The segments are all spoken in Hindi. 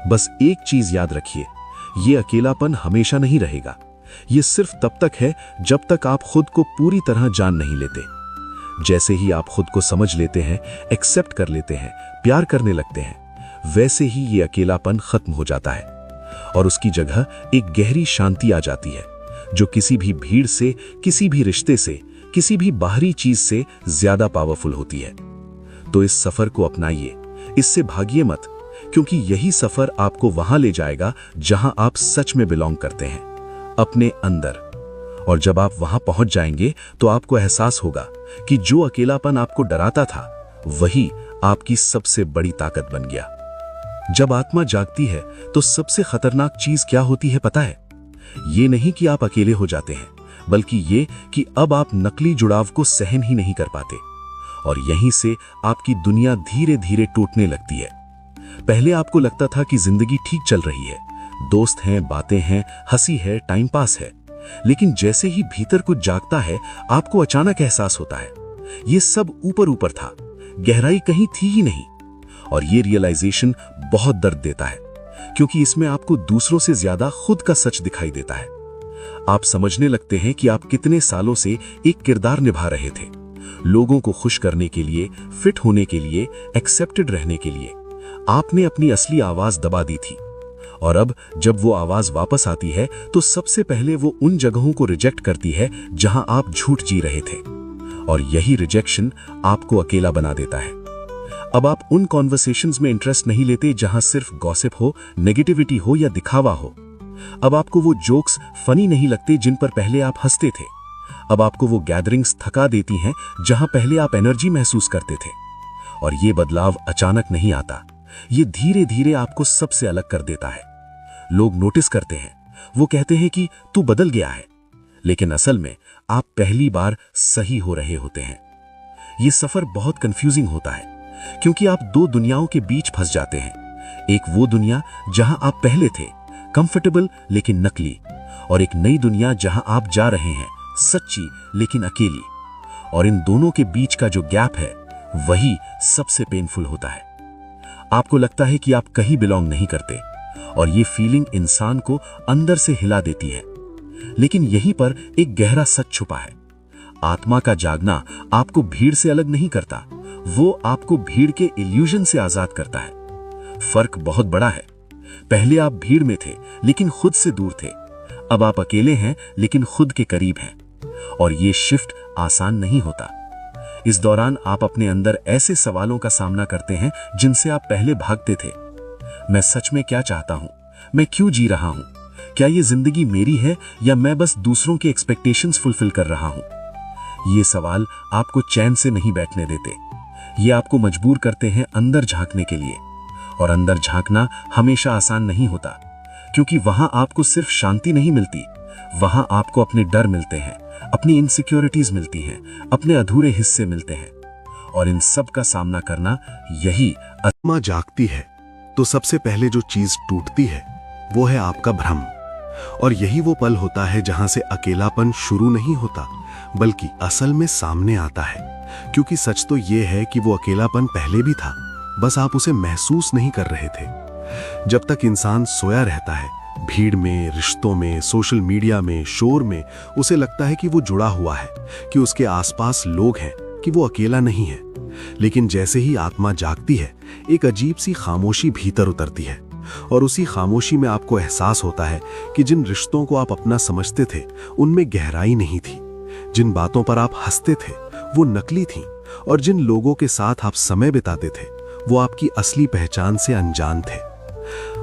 बस एक चीज याद रखिए, ये अकेलापन हमेशा नहीं रहेगा। ये सिर्फ तब तक है जब तक आप खुद को पूरी तरह जान नहीं लेते। जैसे ही आप खुद को समझ लेते हैं, एक्सेप्ट कर लेते हैं, प्यार करने लगते हैं, वैसे ही ये अकेलापन खत्म हो जाता है और उसकी जगह एक गहरी शांति आ जाती है, जो किसी भी भीड़ से, किसी भी रिश्ते से, किसी भी बाहरी चीज से ज्यादा पावरफुल होती है। तो इस सफर को अपनाइए, इससे भागिए मत, क्योंकि यही सफर आपको वहां ले जाएगा जहां आप सच में बिलोंग करते हैं, अपने अंदर। और जब आप वहां पहुंच जाएंगे तो आपको एहसास होगा कि जो अकेलापन आपको डराता था, वही आपकी सबसे बड़ी ताकत बन गया। जब आत्मा जागती है तो सबसे खतरनाक चीज क्या होती है पता है? ये नहीं कि आप अकेले हो जाते हैं, बल्कि ये कि अब आप नकली जुड़ाव को सहन ही नहीं कर पाते, और यहीं से आपकी दुनिया धीरे धीरे टूटने लगती है। पहले आपको लगता था कि जिंदगी ठीक चल रही है, दोस्त हैं, बातें हैं, हंसी है, टाइम पास है। लेकिन जैसे ही भीतर कुछ जागता है, आपको अचानक एहसास होता है ये सब ऊपर ऊपर था, गहराई कहीं थी ही नहीं। और ये रियलाइजेशन बहुत दर्द देता है, क्योंकि इसमें आपको दूसरों से ज्यादा खुद का सच दिखाई देता है। आप समझने लगते हैं कि आप कितने सालों से एक किरदार निभा रहे थे, लोगों को खुश करने के लिए, फिट होने के लिए, एक्सेप्टेड रहने के लिए। आपने अपनी असली आवाज दबा दी थी, और अब जब वो आवाज वापस आती है तो सबसे पहले वो उन जगहों को रिजेक्ट करती है जहां आप झूठ जी रहे थे, और यही रिजेक्शन आपको अकेला बना देता है। अब आप उन कॉन्वर्सेशंस में इंटरेस्ट नहीं लेते जहां सिर्फ गॉसिप हो, नेगेटिविटी हो या दिखावा हो। अब आपको वो जोक्स फनी नहीं लगते जिन पर पहले आप हंसते थे। अब आपको वो गैदरिंग्स थका देती हैं जहां पहले आप एनर्जी महसूस करते थे। और ये बदलाव अचानक नहीं आता, ये धीरे धीरे आपको सबसे अलग कर देता है। लोग नोटिस करते हैं, वो कहते हैं कि तू बदल गया है, लेकिन असल में आप पहली बार सही हो रहे होते हैं। ये सफर बहुत कंफ्यूजिंग होता है, क्योंकि आप दो दुनियाओं के बीच फंस जाते हैं। एक वो दुनिया जहां आप पहले थे, कंफर्टेबल लेकिन नकली, और एक नई दुनिया जहां आप जा रहे हैं, सच्ची लेकिन अकेली। और इन दोनों के बीच का जो गैप है, वही सबसे पेनफुल होता है। आपको लगता है कि आप कहीं बिलोंग नहीं करते, और ये फीलिंग इंसान को अंदर से हिला देती है। लेकिन यहीं पर एक गहरा सच छुपा है। आत्मा का जागना आपको भीड़ से अलग नहीं करता, वो आपको भीड़ के इल्यूजन से आजाद करता है। फर्क बहुत बड़ा है। पहले आप भीड़ में थे लेकिन खुद से दूर थे, अब आप अकेले हैं लेकिन खुद के करीब हैं। और ये शिफ्ट आसान नहीं होता। इस दौरान आप अपने अंदर ऐसे सवालों का सामना करते हैं जिनसे आप पहले भागते थे। मैं सच में क्या चाहता हूं? मैं क्यों जी रहा हूं? क्या ये जिंदगी मेरी है या मैं बस दूसरों के एक्सपेक्टेशंस फुलफिल कर रहा हूं? ये सवाल आपको चैन से नहीं बैठने देते। ये आपको मजबूर करते हैं अंदर झांकने के लिए। और अंदर झांकना हमेशा आसान नहीं होता, क्योंकि वहां आपको सिर्फ शांति नहीं मिलती, वहां आपको अपने डर मिलते हैं, अपनी इनसिक्योरिटीज मिलती हैं, अपने अधूरे हिस्से मिलते हैं। और इन सब का सामना करना, यही आत्मा जागती है तो सबसे पहले जो चीज टूटती है वो है आपका भ्रम। और यही वो पल होता है जहां से अकेलापन शुरू नहीं होता, बल्कि असल में सामने आता है। क्योंकि सच तो ये है कि वो अकेलापन पहले भी था, बस आप उसे महसूस नहीं कर रहे थे। जब तक इंसान सोया रहता है, भीड़ में, रिश्तों में, सोशल मीडिया में, शोर में, उसे लगता है कि वो जुड़ा हुआ है, कि उसके आसपास लोग हैं, कि वो अकेला नहीं है। लेकिन जैसे ही आत्मा जागती है, एक अजीब सी खामोशी भीतर उतरती है, और उसी खामोशी में आपको एहसास होता है कि जिन रिश्तों को आप अपना समझते थे, उनमें गहराई नहीं थी। जिन बातों पर आप हंसते थे, वो नकली थीं, और जिन लोगों के साथ आप समय बिताते थे, वो आपकी असली पहचान से अनजान थे।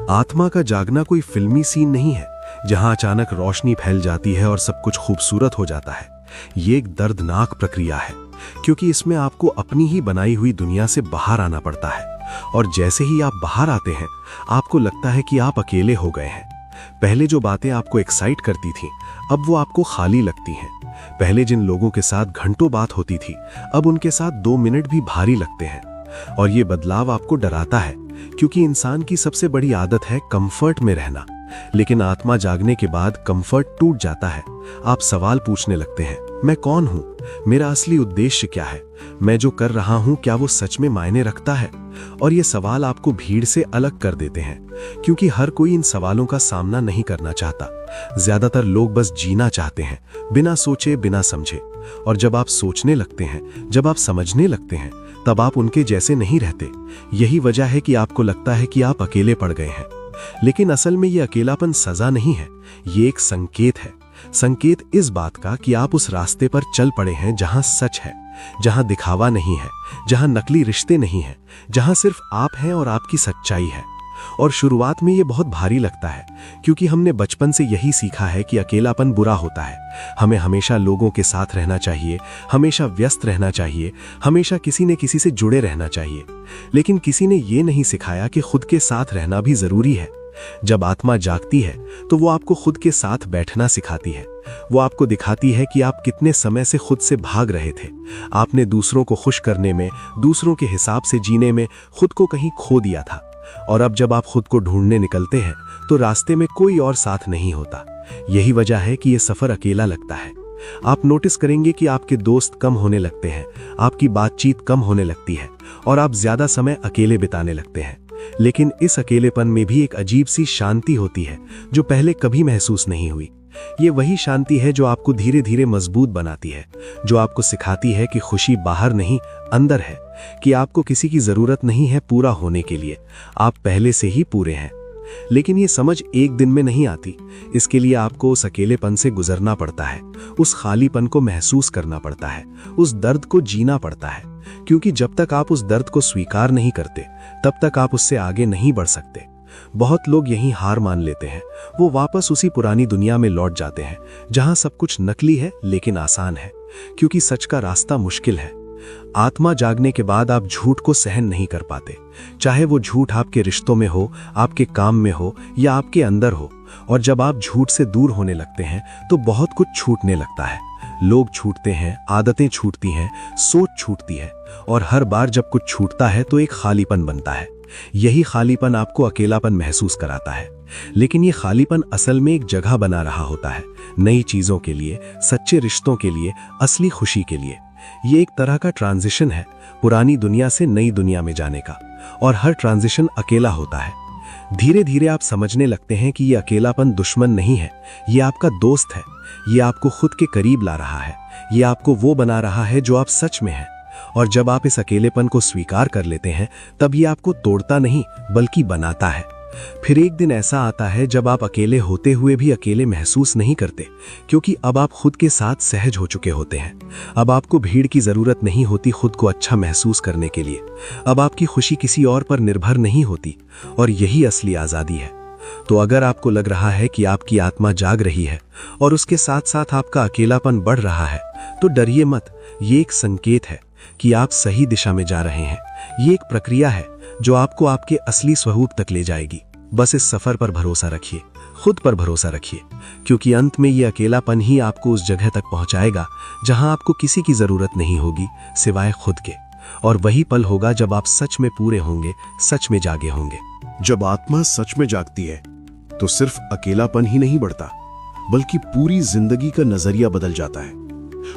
आत्मा का जागना कोई फिल्मी सीन नहीं है, जहां अचानक रोशनी फैल जाती है और सब कुछ खूबसूरत हो जाता है। ये एक दर्दनाक प्रक्रिया है, क्योंकि इसमें आपको अपनी ही बनाई हुई दुनिया से बाहर आना पड़ता है। और जैसे ही आप बाहर आते हैं, आपको लगता है कि आप अकेले हो गए हैं। पहले जो बातें आपको एक्साइट करती थीं, अब वो आपको खाली लगती हैं। पहले जिन लोगों के साथ घंटों बात होती थी, अब उनके साथ 2 मिनट भी भारी लगते हैं। और ये बदलाव आपको डराता है, क्योंकि इंसान की सबसे बड़ी आदत है कंफर्ट में रहना। लेकिन आत्मा जागने के बाद कंफर्ट टूट जाता है। आप सवाल पूछने लगते हैं, मैं कौन हूं? मेरा असली उद्देश्य क्या है? मैं जो कर रहा हूं क्या वो सच में मायने रखता है? और ये सवाल आपको भीड़ से अलग कर देते हैं, क्योंकि हर कोई इन सवालों का सामना नहीं करना चाहता। ज्यादातर लोग बस जीना चाहते हैं, बिना सोचे, बिना समझे। और जब आप सोचने लगते हैं, जब आप समझने लगते हैं, तब आप उनके जैसे नहीं रहते। यही वजह है कि आपको लगता है कि आप अकेले पड़ गए हैं। लेकिन असल में ये अकेलापन सजा नहीं है, ये एक संकेत है। संकेत इस बात का कि आप उस रास्ते पर चल पड़े हैं जहां सच है, जहां दिखावा नहीं है, जहां नकली रिश्ते नहीं हैं, जहां सिर्फ आप हैं और आपकी सच्चाई है। और शुरुआत में ये बहुत भारी लगता है, क्योंकि हमने बचपन से यही सीखा है कि अकेलापन बुरा होता है। हमें हमेशा लोगों के साथ रहना चाहिए, हमेशा व्यस्त रहना चाहिए, हमेशा किसी न किसी से जुड़े रहना चाहिए। लेकिन किसी ने ये नहीं सिखाया कि खुद के साथ रहना भी जरूरी है। जब आत्मा जागती है तो वो आपको खुद के साथ बैठना सिखाती है। वो आपको दिखाती है कि आप कितने समय से खुद से भाग रहे थे। आपने दूसरों को खुश करने में, दूसरों के हिसाब से जीने में खुद को कहीं खो दिया था। और अब जब आप खुद को ढूंढने निकलते हैं तो रास्ते में कोई और साथ नहीं होता। यही वजह है कि ये सफर अकेला लगता है। आप नोटिस करेंगे कि आपके दोस्त कम होने लगते हैं, आपकी बातचीत कम होने लगती है और आप ज्यादा समय अकेले बिताने लगते हैं। लेकिन इस अकेलेपन में भी एक अजीब सी शांति होती है जो पहले कभी महसूस नहीं हुई। ये वही शांति है जो आपको धीरे धीरे मजबूत बनाती है, जो आपको सिखाती है कि खुशी बाहर नहीं अंदर है, कि आपको किसी की जरूरत नहीं है पूरा होने के लिए, आप पहले से ही पूरे हैं। लेकिन ये समझ एक दिन में नहीं आती। इसके लिए आपको उस अकेलेपन से गुजरना पड़ता है, उस खालीपन को महसूस करना पड़ता है, उस दर्द को जीना पड़ता है। क्योंकि जब तक आप उस दर्द को स्वीकार नहीं करते, तब तक आप उससे आगे नहीं बढ़ सकते। बहुत लोग यहीं हार मान लेते हैं। वो वापस उसी पुरानी दुनिया में लौट जाते हैं जहां सब कुछ नकली है लेकिन आसान है, क्योंकि सच का रास्ता मुश्किल है। आत्मा जागने के बाद आप झूठ को सहन नहीं कर पाते, चाहे वो झूठ आपके रिश्तों में हो, आपके काम में हो या आपके अंदर हो। और जब आप झूठ से दूर होने लगते हैं तो बहुत कुछ छूटने लगता है। लोग छूटते हैं, आदतें छूटती हैं, सोच छूटती है। और हर बार जब कुछ छूटता है तो एक खालीपन बनता है। यही खालीपन आपको अकेलापन महसूस कराता है। लेकिन ये खालीपन असल में एक जगह बना रहा होता है, नई चीजों के लिए, सच्चे रिश्तों के लिए, असली खुशी के लिए। ये एक तरह का ट्रांजिशन है, पुरानी दुनिया से नई दुनिया में जाने का। और हर ट्रांजिशन अकेला होता है। धीरे धीरे आप समझने लगते हैं कि ये अकेलापन दुश्मन नहीं है, ये आपका दोस्त है। ये आपको खुद के करीब ला रहा है, ये आपको वो बना रहा है जो आप सच में हैं। और जब आप इस अकेलेपन को स्वीकार कर लेते हैं, तब ये आपको तोड़ता नहीं बल्कि बनाता है। फिर एक दिन ऐसा आता है जब आप अकेले होते हुए भी अकेले महसूस नहीं करते, क्योंकि अब आप खुद के साथ सहज हो चुके होते हैं। अब आपको भीड़ की जरूरत नहीं होती खुद को अच्छा महसूस करने के लिए। अब आपकी खुशी किसी और पर निर्भर नहीं होती। और यही असली आजादी है। तो अगर आपको लग रहा है कि आपकी आत्मा जाग रही है और उसके साथ साथ आपका अकेलापन बढ़ रहा है, तो डरिए मत। ये एक संकेत है कि आप सही दिशा में जा रहे हैं। ये एक प्रक्रिया है जो आपको आपके असली स्वरूप तक ले जाएगी। बस इस सफर पर भरोसा रखिए, खुद पर भरोसा रखिए, क्योंकि अंत में ये अकेलापन ही आपको उस जगह तक पहुंचाएगा जहां आपको किसी की जरूरत नहीं होगी सिवाय खुद के। और वही पल होगा जब आप सच में पूरे होंगे, सच में जागे होंगे। जब आत्मा सच में जागती है तो सिर्फ अकेलापन ही नहीं बढ़ता, बल्कि पूरी जिंदगी का नजरिया बदल जाता है।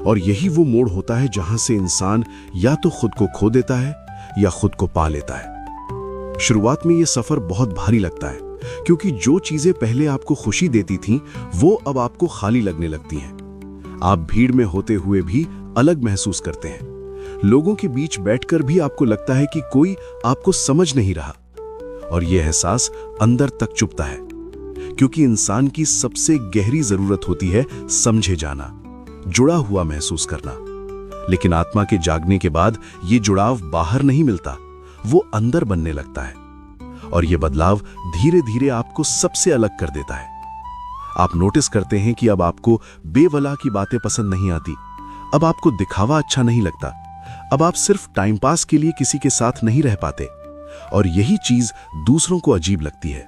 और यही वो मोड़ होता है जहां से इंसान या तो खुद को खो देता है या खुद को पा लेता है। शुरुआत में यह सफर बहुत भारी लगता है, क्योंकि जो चीजें पहले आपको खुशी देती थीं, वो अब आपको खाली लगने लगती हैं। आप भीड़ में होते हुए भी अलग महसूस करते हैं। लोगों के बीच बैठकर भी आपको लगता है कि कोई आपको समझ नहीं रहा। और यह एहसास अंदर तक चुभता है, क्योंकि इंसान की सबसे गहरी जरूरत होती है समझे जाना, जुड़ा हुआ महसूस करना। लेकिन आत्मा के जागने के बाद ये जुड़ाव बाहर नहीं मिलता, वो अंदर बनने लगता है। और ये बदलाव धीरे धीरे आपको सबसे अलग कर देता है। आप नोटिस करते हैं कि अब आपको बेवला की बातें पसंद नहीं आती, अब आपको दिखावा अच्छा नहीं लगता, अब आप सिर्फ टाइम पास के लिए किसी के साथ नहीं रह पाते। और यही चीज दूसरों को अजीब लगती है।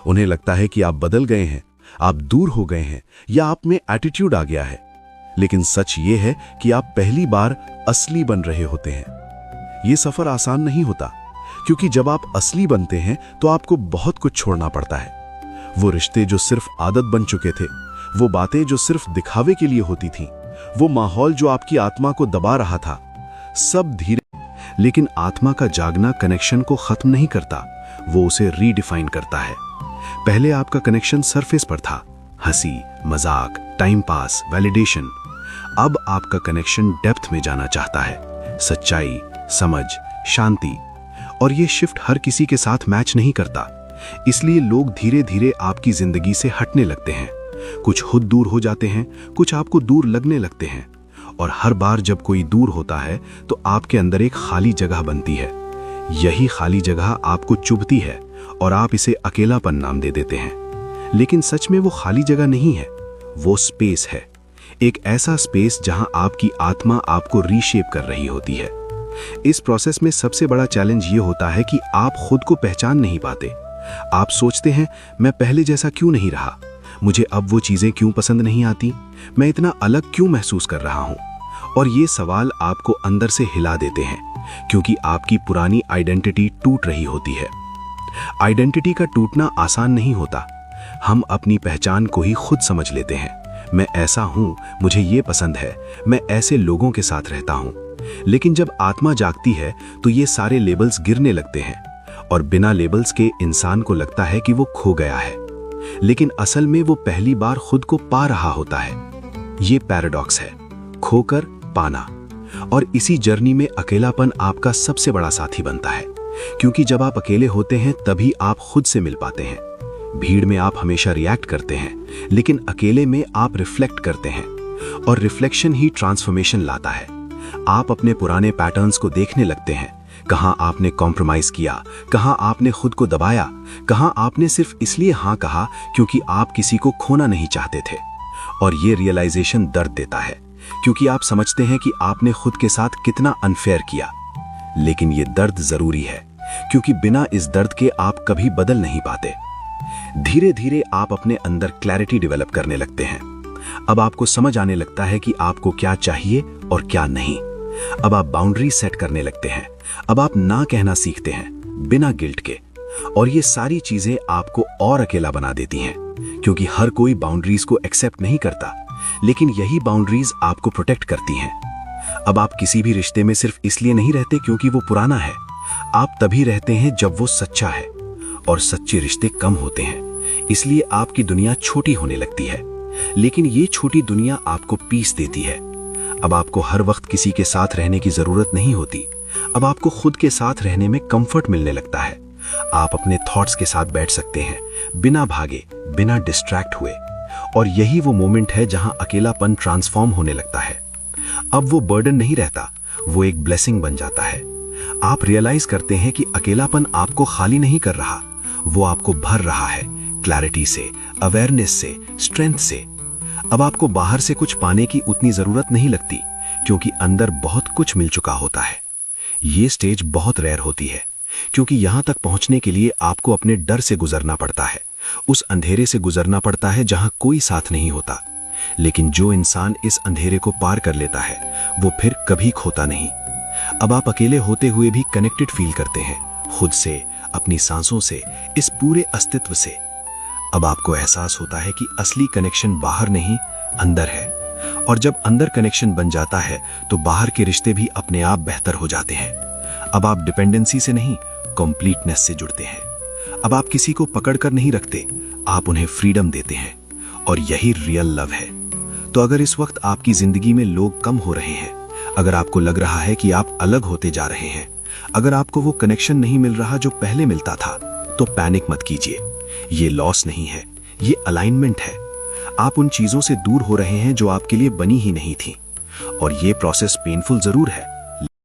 उन्हें लगता है कि आप बदल गए हैं, आप दूर हो गए हैं, या आप में एटीट्यूड आ गया है। लेकिन सच ये है कि आप पहली बार असली बन रहे होते हैं। ये सफर आसान नहीं होता, क्योंकि जब आप असली बनते हैं तो आपको बहुत कुछ छोड़ना पड़ता है। वो रिश्ते जो सिर्फ आदत बन चुके थे, वो बातें जो सिर्फ दिखावे के लिए होती थीं, वो माहौल जो आपकी आत्मा को दबा रहा था, सब धीरे। लेकिन आत्मा का जागना कनेक्शन को खत्म नहीं करता, वो उसे रीडिफाइन करता है। पहले आपका कनेक्शन सरफेस पर था, हंसी मजाक, टाइम पास, वैलिडेशन। अब आपका कनेक्शन डेप्थ में जाना चाहता है, सच्चाई, समझ, शांति। और ये शिफ्ट हर किसी के साथ मैच नहीं करता, इसलिए लोग धीरे धीरे आपकी जिंदगी से हटने लगते हैं। कुछ खुद दूर हो जाते हैं, कुछ आपको दूर लगने लगते हैं। और हर बार जब कोई दूर होता है तो आपके अंदर एक खाली जगह बनती है। यही खाली जगह आपको चुभती है और आप इसे अकेलापन नाम दे देते हैं। लेकिन सच में वो खाली जगह नहीं है, वो स्पेस है। एक ऐसा स्पेस जहां आपकी आत्मा आपको रीशेप कर रही होती है। इस प्रोसेस में सबसे बड़ा चैलेंज ये होता है कि आप खुद को पहचान नहीं पाते। आप सोचते हैं, मैं पहले जैसा क्यों नहीं रहा, मुझे अब वो चीजें क्यों पसंद नहीं आती, मैं इतना अलग क्यों महसूस कर रहा हूं। और ये सवाल आपको अंदर से हिला देते हैं, क्योंकि आपकी पुरानी आइडेंटिटी टूट रही होती है। आइडेंटिटी का टूटना आसान नहीं होता। हम अपनी पहचान को ही खुद समझ लेते हैं, मैं ऐसा हूं, मुझे ये पसंद है, मैं ऐसे लोगों के साथ रहता हूं। लेकिन जब आत्मा जागती है तो ये सारे लेबल्स गिरने लगते हैं और बिना लेबल्स के इंसान को लगता है कि वो खो गया है। लेकिन असल में वो पहली बार खुद को पा रहा होता है। ये पैराडॉक्स है, खोकर पाना। और इसी जर्नी में अकेलापन आपका सबसे बड़ा साथी बनता है, क्योंकि जब आप अकेले होते हैं तभी आप खुद से मिल पाते हैं। भीड़ में आप हमेशा रिएक्ट करते हैं, लेकिन अकेले में आप रिफ्लेक्ट करते हैं, और रिफ्लेक्शन ही ट्रांसफॉर्मेशन लाता है। आप अपने पुराने पैटर्न्स को देखने लगते हैं, कहां आपने कॉम्प्रोमाइज किया, कहां आपने खुद को दबाया, कहां आपने सिर्फ इसलिए हाँ कहा क्योंकि आप किसी को खोना नहीं चाहते थे। और ये रियलाइजेशन दर्द देता है, क्योंकि आप समझते हैं कि आपने खुद के साथ कितना अनफेयर किया। लेकिन ये दर्द जरूरी है, क्योंकि बिना इस दर्द के आप कभी बदल नहीं पाते। धीरे धीरे आप अपने अंदर क्लैरिटी डेवलप करने लगते हैं। अब आपको समझ आने लगता है कि आपको क्या चाहिए और क्या नहीं। अब आप बाउंड्री सेट करने लगते हैं। अब आप ना कहना सीखते हैं, बिना गिल्ट के। और ये सारी चीजें आपको और अकेला बना देती हैं, क्योंकि हर कोई बाउंड्रीज को एक्सेप्ट नहीं करता, लेकिन यही बाउंड्रीज आपको प्रोटेक्ट करती हैं। अब आप किसी भी रिश्ते में सिर्फ इसलिए नहीं रहते क्योंकि वो पुराना है, आप तभी रहते हैं जब वो सच्चा है। और सच्चे रिश्ते कम होते हैं, इसलिए आपकी दुनिया छोटी होने लगती है। लेकिन ये छोटी दुनिया आपको पीस देती है। अब आपको हर वक्त किसी के साथ रहने की जरूरत नहीं होती। अब आपको खुद के साथ रहने में कंफर्ट मिलने लगता है। आप अपने थॉट्स के साथ बैठ सकते हैं, बिना भागे, बिना डिस्ट्रैक्ट हुए। और यही वो मोमेंट है जहां अकेलापन ट्रांसफॉर्म होने लगता है। अब वो बर्डन नहीं रहता, वो एक ब्लेसिंग बन जाता है। आप रियलाइज करते हैं कि अकेलापन आपको खाली नहीं कर रहा, वो आपको भर रहा है, क्लैरिटी से, अवेयरनेस से, स्ट्रेंथ से। अब आपको बाहर से कुछ पाने की उतनी जरूरत नहीं लगती, क्योंकि अंदर बहुत कुछ मिल चुका होता है। ये स्टेज बहुत रेयर होती है, क्योंकि यहां तक पहुंचने के लिए आपको अपने डर से गुजरना पड़ता है, उस अंधेरे से गुजरना पड़ता है जहां कोई साथ नहीं होता। लेकिन जो इंसान इस अंधेरे को पार कर लेता है, वो फिर कभी खोता नहीं। अब आप अकेले होते हुए भी कनेक्टेड फील करते हैं, खुद से, अपनी सांसों से, इस पूरे अस्तित्व से। अब आपको एहसास होता है कि असली कनेक्शन बाहर नहीं, अंदर है। और जब अंदर कनेक्शन बन जाता है तो बाहर के रिश्ते भी अपने आप बेहतर हो जाते हैं। अब आप डिपेंडेंसी से नहीं, कंप्लीटनेस से जुड़ते हैं। अब आप किसी को पकड़ कर नहीं रखते, आप उन्हें फ्रीडम देते हैं। और यही रियल लव है। तो अगर इस वक्त आपकी जिंदगी में लोग कम हो रहे हैं, अगर आपको लग रहा है कि आप अलग होते जा रहे हैं, अगर आपको वो कनेक्शन नहीं मिल रहा जो पहले मिलता था, तो पैनिक मत कीजिए। ये लॉस नहीं है, ये अलाइनमेंट है। आप उन चीजों से दूर हो रहे हैं जो आपके लिए बनी ही नहीं थी। और ये प्रोसेस पेनफुल जरूर है,